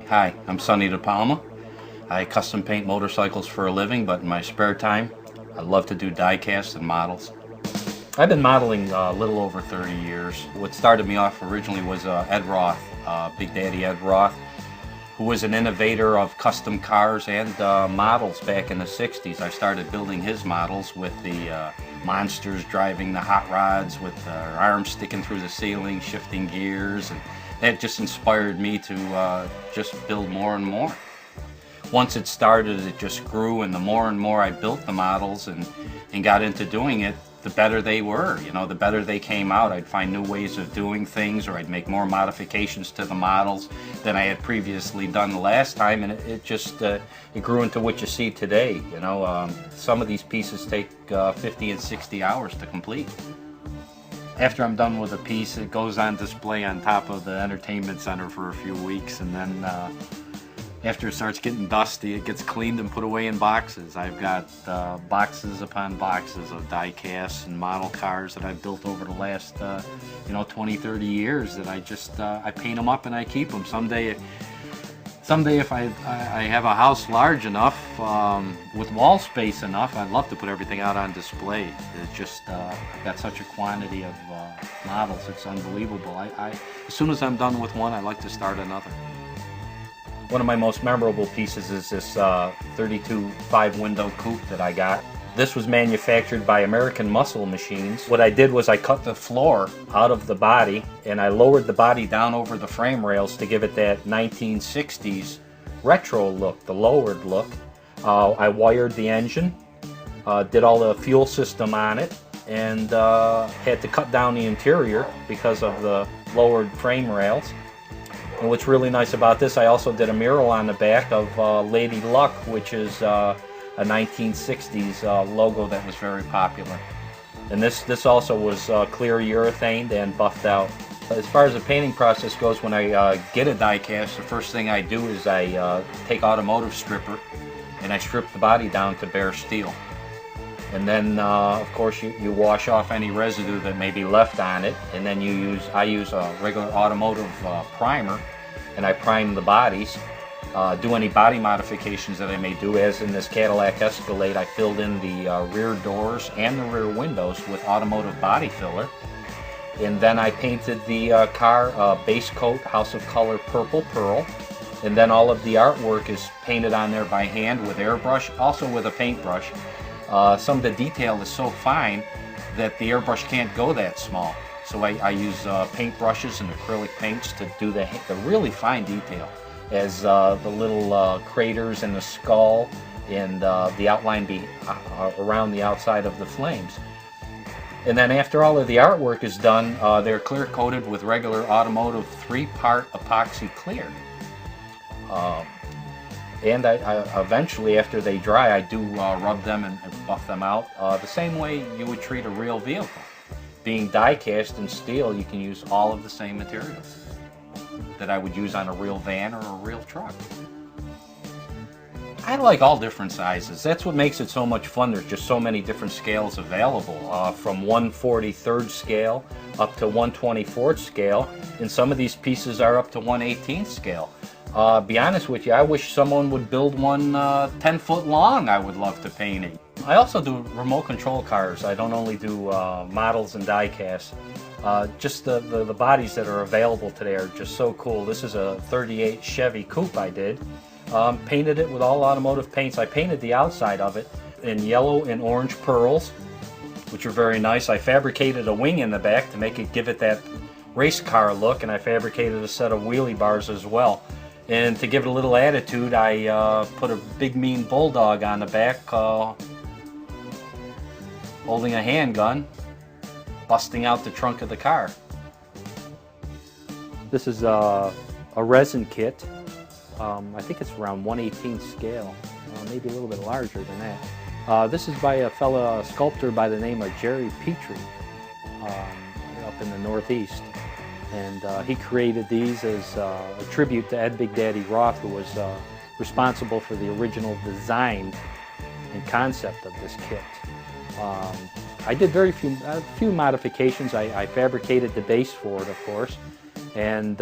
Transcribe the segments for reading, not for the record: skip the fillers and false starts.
Hi, I'm Sonny DePalma. I custom paint motorcycles for a living, but in my spare time, I love to do die casts and models. I've been modeling a little over 30 years. What started me off originally was Ed Roth, Big Daddy Ed Roth, who was an innovator of custom cars and models back in the 60s. I started building his models with the monsters driving the hot rods with their arms sticking through the ceiling, shifting gears, and that just inspired me to just build more and more. Once it started, it just grew, and the more and more I built the models and got into doing it, the better they were. You know, the better they came out. I'd find new ways of doing things, or I'd make more modifications to the models than I had previously done the last time, and it just it grew into what you see today. You know, some of these pieces take 50 and 60 hours to complete. After I'm done with a piece, it goes on display on top of the entertainment center for a few weeks, and then after it starts getting dusty, it gets cleaned and put away in boxes. I've got boxes upon boxes of die casts and model cars that I've built over the last 20, 30 years that I paint them up and I keep them. Someday if I have a house large enough with wall space enough, I'd love to put everything out on display. It's just I've got such a quantity of models, it's unbelievable. As soon as I'm done with one, I like to start another. One of my most memorable pieces is this 32 5-window coupe that I got. This was manufactured by American Muscle Machines. What I did was I cut the floor out of the body and I lowered the body down over the frame rails to give it that 1960s retro look, the lowered look. I wired the engine, did all the fuel system on it, and had to cut down the interior because of the lowered frame rails. And what's really nice about this, I also did a mural on the back of Lady Luck, which is a 1960s logo that was very popular. And this also was clear urethane and buffed out. As far as the painting process goes, when I get a die cast, the first thing I do is I take automotive stripper and I strip the body down to bare steel. And then, of course, you wash off any residue that may be left on it, and then I use a regular automotive primer, and I prime the bodies. Do any body modifications that I may do, as in this Cadillac Escalade, I filled in the rear doors and the rear windows with automotive body filler. And then I painted the car base coat House of Color Purple Pearl. And then all of the artwork is painted on there by hand with airbrush, also with a paintbrush. Some of the detail is so fine that the airbrush can't go that small. So I use paint brushes and acrylic paints to do the really fine detail, as the little craters in the skull and the outline around the outside of the flames. And then after all of the artwork is done, they're clear coated with regular automotive 3-part epoxy clear. And I eventually, after they dry, I do rub them and buff them out the same way you would treat a real vehicle. Being die cast in steel, you can use all of the same materials that I would use on a real van or a real truck. I like all different sizes. That's what makes it so much fun. There's just so many different scales available, from 1/43 scale up to 1/24 scale, and some of these pieces are up to 1/18 scale. Be honest with you, I wish someone would build one 10 foot long. I would love to paint it. I also do remote control cars. I don't only do models and die casts. Just the bodies that are available today are just so cool. This is a 38 Chevy coupe I did. Painted it with all automotive paints. I painted the outside of it in yellow and orange pearls, which are very nice. I fabricated a wing in the back to give it that race car look, and I fabricated a set of wheelie bars as well. And to give it a little attitude, I put a big mean bulldog on the back holding a handgun, busting out the trunk of the car. This is a resin kit. I think it's around 1/18 scale, maybe a little bit larger than that. This is by a fellow sculptor by the name of Jerry Petrie up in the Northeast. And he created these as a tribute to Ed Big Daddy Roth, who was responsible for the original design and concept of this kit. I did a few modifications. I fabricated the base for it, of course, And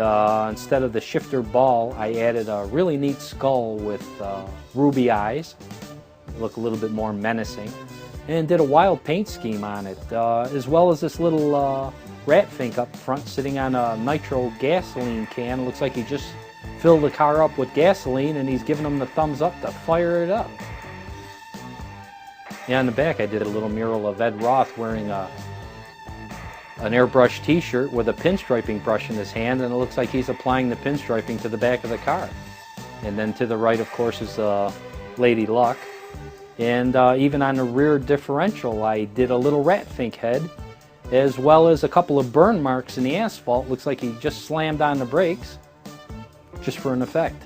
instead of the shifter ball, I added a really neat skull with ruby eyes. Look a little bit more menacing. And did a wild paint scheme on it, as well as this little rat fink up front sitting on a nitro gasoline can. It looks like he just filled the car up with gasoline and he's giving them the thumbs up to fire it up. Yeah, on the back I did a little mural of Ed Roth wearing an airbrush t-shirt with a pinstriping brush in his hand, and it looks like he's applying the pinstriping to the back of the car. And then to the right, of course, is Lady Luck. And even on the rear differential, I did a little rat fink head, as well as a couple of burn marks in the asphalt. Looks like he just slammed on the brakes, just for an effect.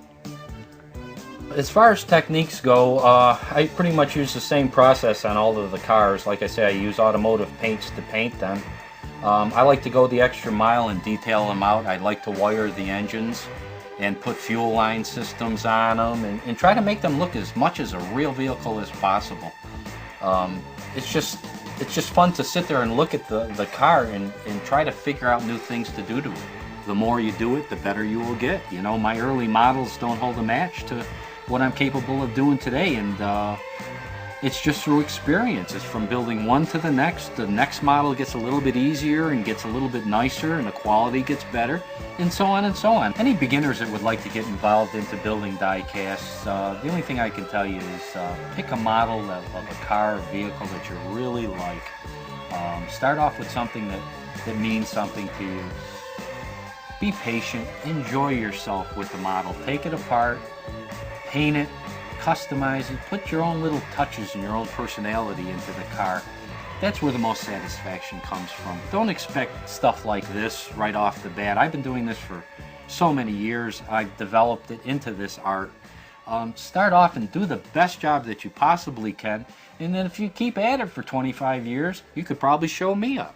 As far as techniques go, I pretty much use the same process on all of the cars. Like I say, I use automotive paints to paint them. I like to go the extra mile and detail them out. I like to wire the engines and put fuel line systems on them and try to make them look as much as a real vehicle as possible. It's just fun to sit there and look at the car and try to figure out new things to do to it. The more you do it, the better you will get. You know, my early models don't hold a match to what I'm capable of doing today, and it's just through experience. It's from building one to the next. The next model gets a little bit easier and gets a little bit nicer, and the quality gets better, and so on and so on. Any beginners that would like to get involved into building die casts, the only thing I can tell you is pick a model of a car or vehicle that you really like. Start off with something that means something to you. Be patient, enjoy yourself with the model. Take it apart, paint it, customize it, put your own little touches and your own personality into the car. That's where the most satisfaction comes from. Don't expect stuff like this right off the bat. I've been doing this for so many years. I've developed it into this art. Start off and do the best job that you possibly can, and then if you keep at it for 25 years, you could probably show me up.